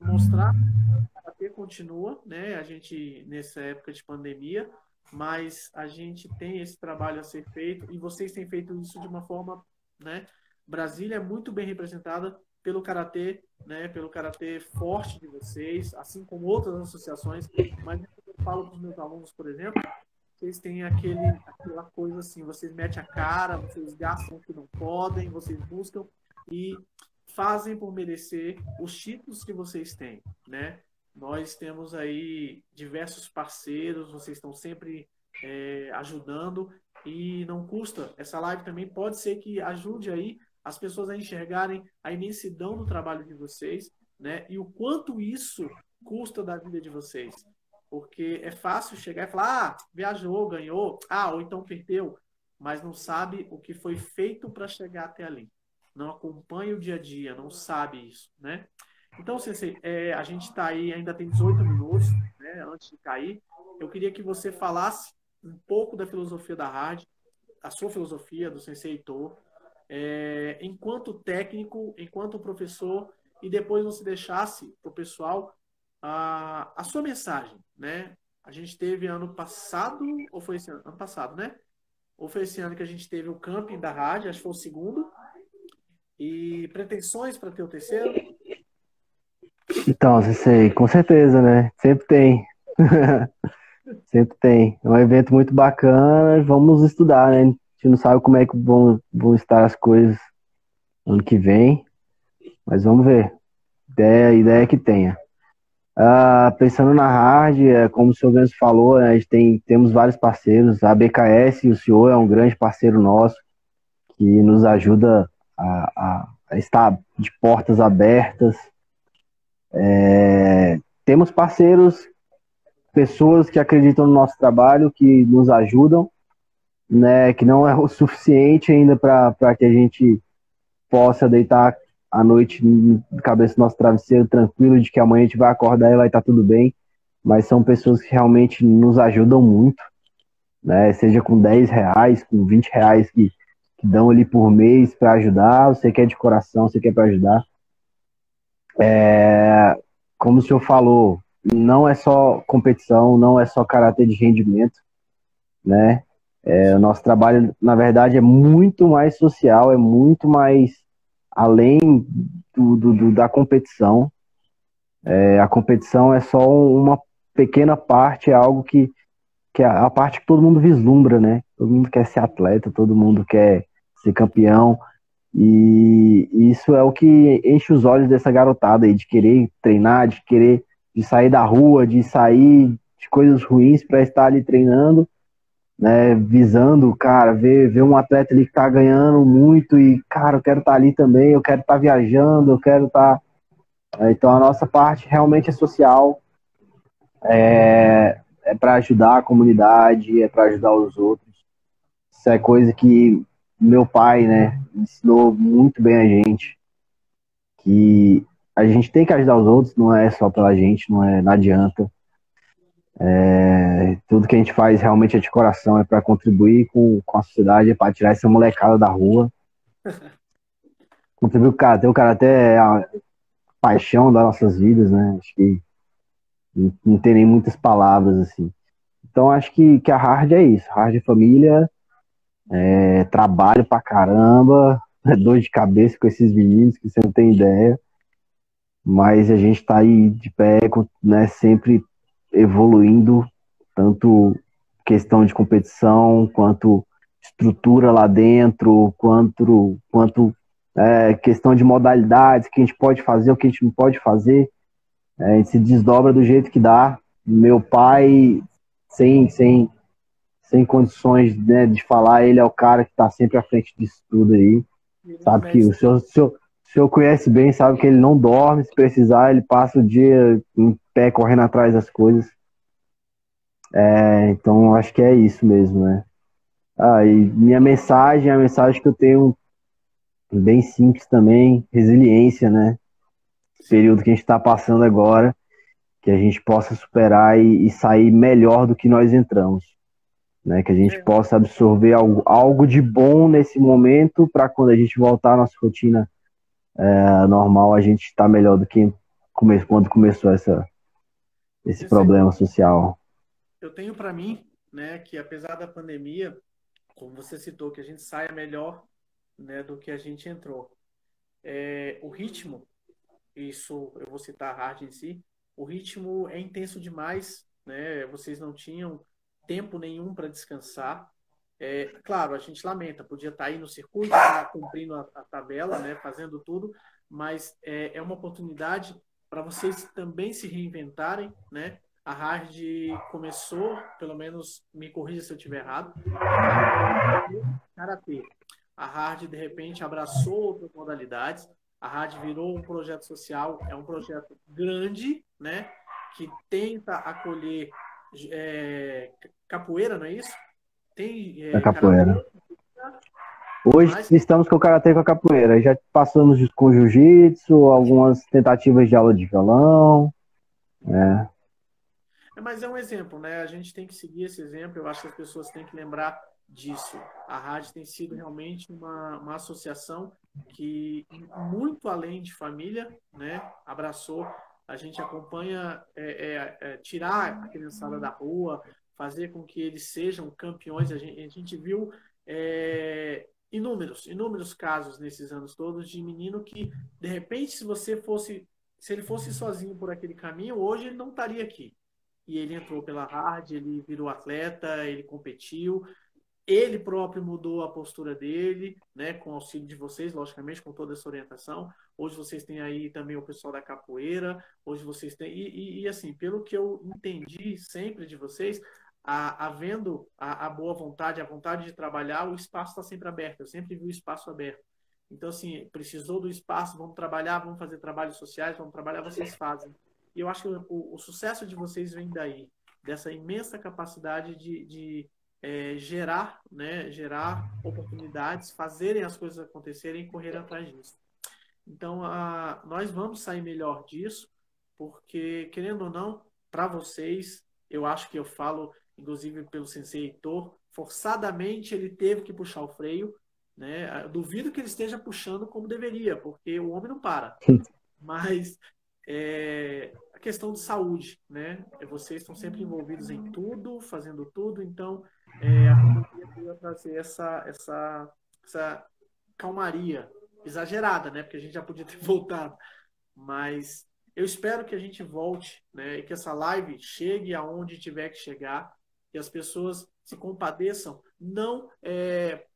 mostrar que o karatê continua, né? A gente, nessa época de pandemia, mas a gente tem esse trabalho a ser feito e vocês têm feito isso de uma forma, né? Brasília é muito bem representada pelo karatê, né? Pelo karatê forte de vocês, assim como outras associações. Mas eu falo para os meus alunos, por exemplo, vocês têm aquela coisa assim, vocês metem a cara, vocês gastam o que não podem, vocês buscam e fazem por merecer os títulos que vocês têm, né? Nós temos aí diversos parceiros, vocês estão sempre ajudando e não custa. Essa live também pode ser que ajude aí as pessoas a enxergarem a imensidão do trabalho de vocês, né? E o quanto isso custa da vida de vocês. Porque é fácil chegar e falar, viajou, ganhou, ou então perdeu, mas não sabe o que foi feito para chegar até ali. Não acompanha o dia a dia, não sabe isso, né? Então, Sensei, a gente está aí, ainda tem 18 minutos, né, antes de cair. Eu queria que você falasse um pouco da filosofia da rádio, a sua filosofia, do Sensei Heitor, enquanto técnico, enquanto professor, e depois você deixasse para o pessoal a sua mensagem, né? A gente teve ano passado, ou foi esse ano? Ano passado, né? Ou foi esse ano que a gente teve o camping da rádio, acho que foi o segundo. E pretensões para ter o terceiro? Então, sei, com certeza, né? Sempre tem. Sempre tem. É um evento muito bacana. Vamos estudar, né? A gente não sabe como é que vão estar as coisas ano que vem, mas vamos ver. Ideia é que tenha. Pensando na hard, como o senhor mesmo falou, né, a gente temos vários parceiros. A BKS, o senhor é um grande parceiro nosso, que nos ajuda a estar de portas abertas. Temos parceiros, pessoas que acreditam no nosso trabalho, que nos ajudam, né, que não é o suficiente ainda para que a gente possa deitar à noite de cabeça no nosso travesseiro, tranquilo de que amanhã a gente vai acordar e vai estar tudo bem, mas são pessoas que realmente nos ajudam muito, né, seja com R$ 10, com R$ 20 que dão ali por mês para ajudar, você quer de coração, você quer para ajudar. Como o senhor falou, não é só competição, não é só karatê de rendimento, né? O nosso trabalho, na verdade, é muito mais social, é muito mais além da competição. A competição é só uma pequena parte, é algo que é a parte que todo mundo vislumbra, né? Todo mundo quer ser atleta, todo mundo quer ser campeão, e isso é o que enche os olhos dessa garotada aí, de querer treinar, de sair da rua, de sair de coisas ruins para estar ali treinando, né, visando, cara, ver um atleta ali que tá ganhando muito e, cara, eu quero estar ali também, eu quero estar viajando, eu quero estar... Então a nossa parte realmente é social, é para ajudar a comunidade, é para ajudar os outros. Isso é coisa que meu pai, né, ensinou muito bem a gente, que a gente tem que ajudar os outros, não é só pela gente, não adianta. Tudo que a gente faz realmente é de coração, é para contribuir com a sociedade, é para tirar essa molecada da rua. Contribuir com o karatê. O karatê é a paixão das nossas vidas, né? Acho que não tem nem muitas palavras, assim. Então acho que a hard é isso. Hard é família, trabalho pra caramba, dor de cabeça com esses meninos que você não tem ideia. Mas a gente tá aí de pé, né, sempre evoluindo, tanto questão de competição, quanto estrutura lá dentro, quanto questão de modalidades, o que a gente pode fazer, o que a gente não pode fazer. A gente se desdobra do jeito que dá. Meu pai, sem condições, né, de falar, ele é o cara que está sempre à frente disso tudo aí. Sabe que o senhor conhece bem, sabe que ele não dorme, se precisar, ele passa o dia em pé correndo atrás das coisas. Então acho que é isso mesmo, né? E minha mensagem, a mensagem que eu tenho bem simples também, resiliência, né? Esse período que a gente está passando agora, que a gente possa superar e sair melhor do que nós entramos, né? Que a gente possa absorver algo de bom nesse momento para quando a gente voltar à nossa rotina normal, a gente estar melhor do que quando começou esse problema social. Eu tenho para mim, né, que apesar da pandemia, como você citou, que a gente saia melhor, né, do que a gente entrou. O ritmo, isso eu vou citar a Hard em si, o ritmo é intenso demais, né? Vocês não tinham tempo nenhum para descansar. Claro, a gente lamenta, podia estar aí no circuito, estar cumprindo a tabela, né, fazendo tudo, mas é uma oportunidade para vocês também se reinventarem, né? A Hard começou, pelo menos me corrija se eu estiver errado, karatê. A Hard de repente abraçou outras modalidades. A Hard virou um projeto social, é um projeto grande, né? Que tenta acolher capoeira, não é isso? Tem capoeira. Hoje estamos com o karatê e com a capoeira. Já passamos com jiu-jitsu, algumas tentativas de aula de violão. Mas é um exemplo, né? A gente tem que seguir esse exemplo. Eu acho que as pessoas têm que lembrar disso. A rádio tem sido realmente uma associação que, muito além de família, né, abraçou. A gente acompanha tirar a criançada da rua, fazer com que eles sejam campeões. A gente viu inúmeros casos nesses anos todos de menino que, de repente, se ele fosse sozinho por aquele caminho, hoje ele não estaria aqui. E ele entrou pela Hard, ele virou atleta, ele competiu, ele próprio mudou a postura dele, né, com o auxílio de vocês, logicamente, com toda essa orientação. Hoje vocês têm aí também o pessoal da capoeira, hoje vocês têm... E assim, pelo que eu entendi sempre de vocês, havendo a boa vontade, a vontade de trabalhar, o espaço está sempre aberto. Eu sempre vi o espaço aberto. Então, assim, precisou do espaço, vamos trabalhar, vamos fazer trabalhos sociais, vamos trabalhar, vocês fazem. E eu acho que o sucesso de vocês vem daí, dessa imensa capacidade de gerar, né, gerar oportunidades, fazerem as coisas acontecerem e correr atrás disso. Então, nós vamos sair melhor disso, porque, querendo ou não, para vocês, eu acho que eu falo, inclusive pelo sensei Heitor, forçadamente ele teve que puxar o freio, né? Eu duvido que ele esteja puxando como deveria, porque o homem não para. Mas a questão de saúde, né? Vocês estão sempre envolvidos em tudo, fazendo tudo, então a pandemia veio trazer essa calmaria exagerada, né? Porque a gente já podia ter voltado, mas eu espero que a gente volte, né? E que essa live chegue aonde tiver que chegar, que as pessoas se compadeçam, não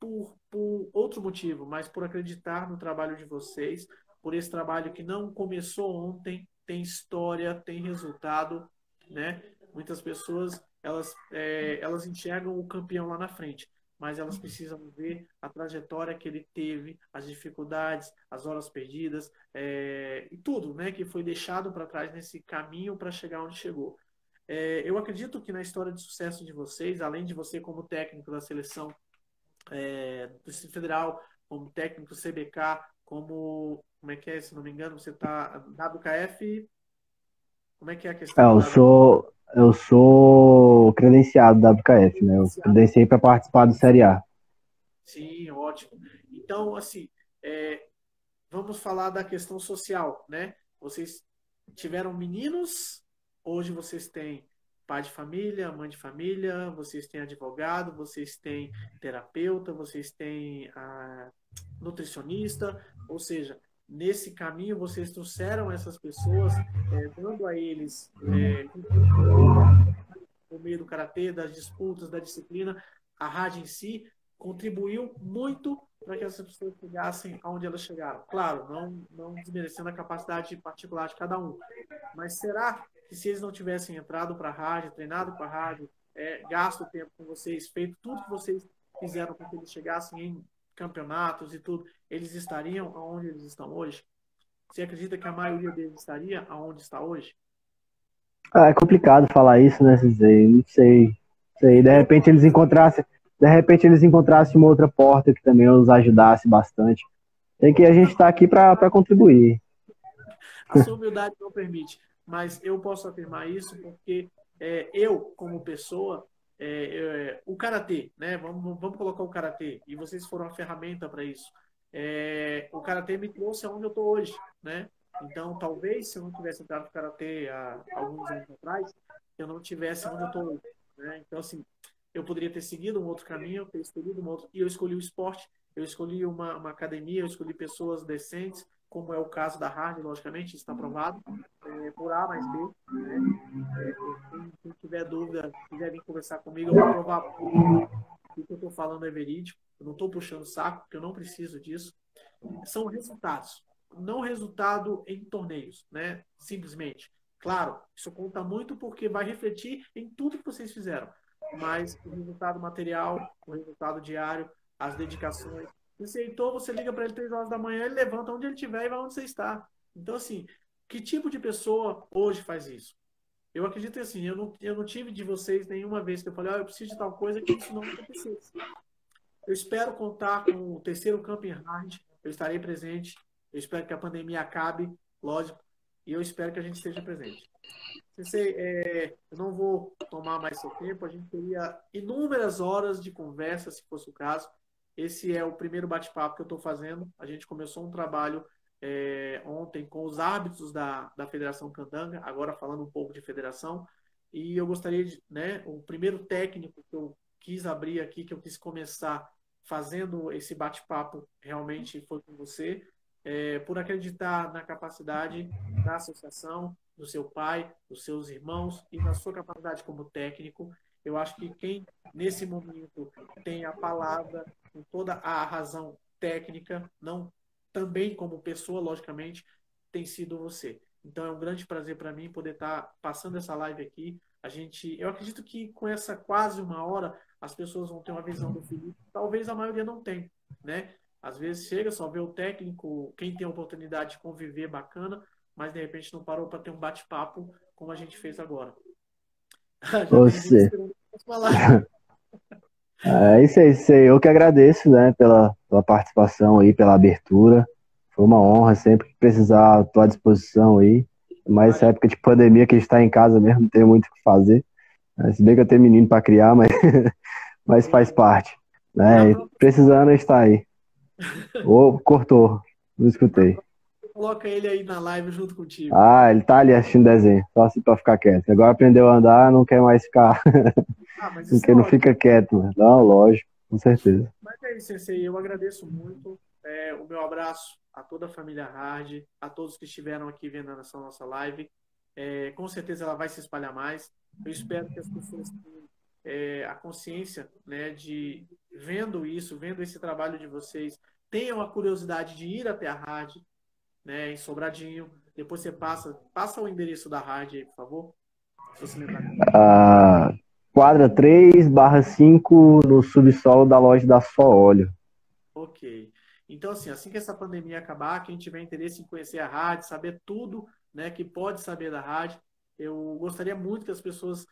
por outro motivo, mas por acreditar no trabalho de vocês, por esse trabalho que não começou ontem, tem história, tem resultado, né? Muitas pessoas, elas enxergam o campeão lá na frente, mas elas precisam ver a trajetória que ele teve, as dificuldades, as horas perdidas, e tudo, né, que foi deixado para trás nesse caminho para chegar onde chegou. Eu acredito que na história de sucesso de vocês, além de você como técnico da seleção do Distrito Federal, como técnico CBK, como é que é, se não me engano, você está WKF, como é que é a questão? Eu sou credenciado da WKF, né? Eu credenciei para participar do Série A. Sim, ótimo. Então, assim, vamos falar da questão social, né? Vocês tiveram meninos, hoje vocês têm pai de família, mãe de família, vocês têm advogado, vocês têm terapeuta, vocês têm nutricionista, ou seja, nesse caminho vocês trouxeram essas pessoas, dando a eles por meio do karatê, das disputas, da disciplina, a rádio em si contribuiu muito para que essas pessoas chegassem aonde elas chegaram. Claro, não desmerecendo a capacidade particular de cada um, mas será que se eles não tivessem entrado para a rádio, treinado com a rádio, gasto tempo com vocês, feito tudo que vocês fizeram para que eles chegassem em campeonatos e tudo, eles estariam aonde eles estão hoje? Você acredita que a maioria deles estaria aonde está hoje? É complicado falar isso, né, Cisei? Não sei. De repente eles encontrassem uma outra porta que também os ajudasse bastante. Tem que a gente estar aqui para contribuir. A sua humildade não permite. mas eu posso afirmar isso porque eu, como pessoa, o karatê, né? Vamos colocar o karatê, e vocês foram uma ferramenta para isso. O karatê me trouxe aonde eu estou hoje, né? Então, talvez, se eu não tivesse entrado no karatê há alguns anos atrás, eu não tivesse onde eu estou hoje, né? Então, assim, eu poderia ter seguido um outro caminho, ter escolhido um outro, e eu escolhi o esporte, eu escolhi uma academia, eu escolhi pessoas decentes, como é o caso da Hard, logicamente, está provado, por A mais B, né? Quem tiver dúvida, quiser vir conversar comigo, eu vou provar que o que eu estou falando é verídico. Eu não estou puxando saco, porque eu não preciso disso. São resultados, não resultado em torneios, né? Simplesmente. Claro, isso conta muito porque vai refletir em tudo que vocês fizeram. Mas o resultado material, o resultado diário, as dedicações. Se você aceitou, você liga para ele 3 horas da manhã, ele levanta onde ele estiver e vai onde você está. Então, assim, que tipo de pessoa hoje faz isso? Eu acredito assim, eu não tive de vocês nenhuma vez que eu falei, eu preciso de tal coisa, que isso não acontecesse. Eu espero contar com o terceiro Camping Hard, eu estarei presente, eu espero que a pandemia acabe, lógico, e eu espero que a gente esteja presente. Eu não vou tomar mais seu tempo, a gente teria inúmeras horas de conversa, se fosse o caso. Esse é o primeiro bate-papo que eu estou fazendo. A gente começou um trabalho ontem com os árbitros da Federação Candanga, agora falando um pouco de federação, e eu gostaria de, né, o primeiro técnico que eu quis abrir aqui, que eu quis começar fazendo esse bate-papo, realmente foi com você, por acreditar na capacidade da associação, do seu pai, dos seus irmãos e na sua capacidade como técnico. Eu acho que quem, nesse momento, tem a palavra com toda a razão técnica, não também como pessoa, logicamente, tem sido você. Então é um grande prazer para mim poder estar passando essa live aqui. Eu acredito que com essa quase uma hora, as pessoas vão ter uma visão do Felipe. Talvez a maioria não tenha, né? Às vezes chega, só vê o técnico, quem tem a oportunidade de conviver, bacana, mas de repente não parou para ter um bate-papo como a gente fez agora. Já tem gente esperando falar. É isso aí. Eu que agradeço, né, pela participação aí, pela abertura. Foi uma honra, sempre que precisar, estou à disposição aí. Mas essa época de pandemia que a gente está em casa mesmo, não tem muito o que fazer. Se bem que eu tenho menino para criar, mas faz parte. Né? Precisando, a gente está aí. Cortou, não escutei. Coloca ele aí na live junto contigo. Ele tá ali assistindo desenho, só assim pra ficar quieto. Agora aprendeu a andar, não quer mais ficar. Porque não fica quieto, mano. Não, lógico, com certeza. Mas é isso, Sensei. Eu agradeço muito. O meu abraço a toda a família Hard, a todos que estiveram aqui vendo essa nossa live. Com certeza ela vai se espalhar mais. Eu espero que as pessoas tenham a consciência, né, de vendo esse trabalho de vocês, tenham a curiosidade de ir até a Hard, né, em Sobradinho. Depois você passa o endereço da Hard aí, por favor. Se você lembrar. Quadra 3/5 no subsolo da loja da Só Óleo. Ok. Então, assim que essa pandemia acabar, quem tiver interesse em conhecer a Hard, saber tudo, né, que pode saber da Hard, eu gostaria muito que as pessoas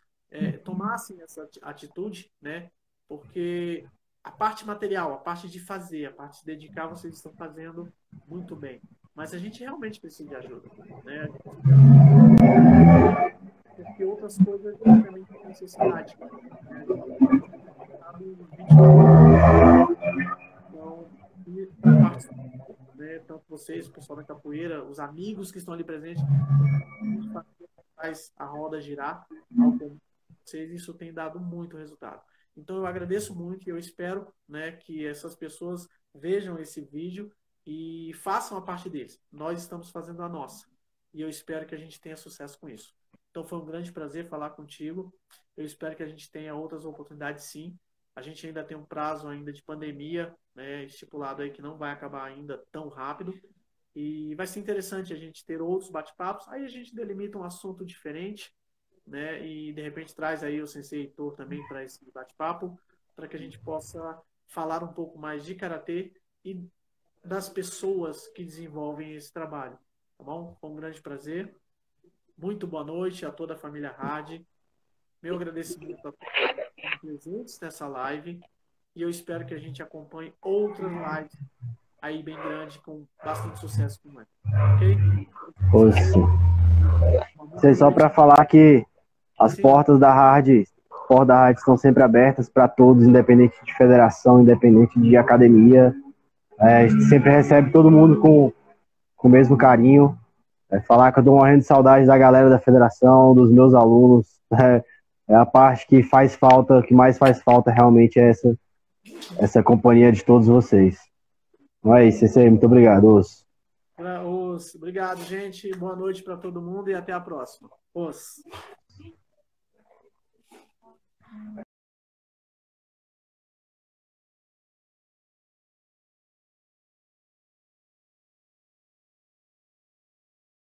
tomassem essa atitude, né, porque a parte material, a parte de fazer, a parte de dedicar, vocês estão fazendo muito bem. Mas a gente realmente precisa de ajuda, né? Porque outras coisas também têm necessidade. Né? Então, né, tanto vocês, o pessoal da capoeira, os amigos que estão ali presentes, faz a roda girar, vocês, isso tem dado muito resultado. Então eu agradeço muito e eu espero, né, que essas pessoas vejam esse vídeo e façam a parte deles. Nós estamos fazendo a nossa. E eu espero que a gente tenha sucesso com isso. Então foi um grande prazer falar contigo. Eu espero que a gente tenha outras oportunidades, sim. A gente ainda tem um prazo ainda de pandemia, né, estipulado aí, que não vai acabar ainda tão rápido. E vai ser interessante a gente ter outros bate-papos. Aí a gente delimita um assunto diferente, né, e de repente traz aí o Sensei Heitor também para esse bate-papo, para que a gente possa falar um pouco mais de karatê e das pessoas que desenvolvem esse trabalho. Tá bom? Foi um grande prazer. Muito boa noite a toda a família Hard. Meu agradecimento a todos os presentes nessa live. E eu espero que a gente acompanhe outras lives aí bem grandes, com bastante sucesso como essa. Ok? Sim. Isso aí só para falar que as Sim. portas da Hard estão sempre abertas para todos, independente de federação, independente de academia. A gente sempre recebe todo mundo com o mesmo carinho. Falar que eu tô morrendo de saudade da galera da federação, dos meus alunos. É a parte que faz falta, que mais faz falta realmente é essa companhia de todos vocês. Então é isso aí. Muito obrigado, Osso. Obrigado, gente. Boa noite para todo mundo e até a próxima. Os.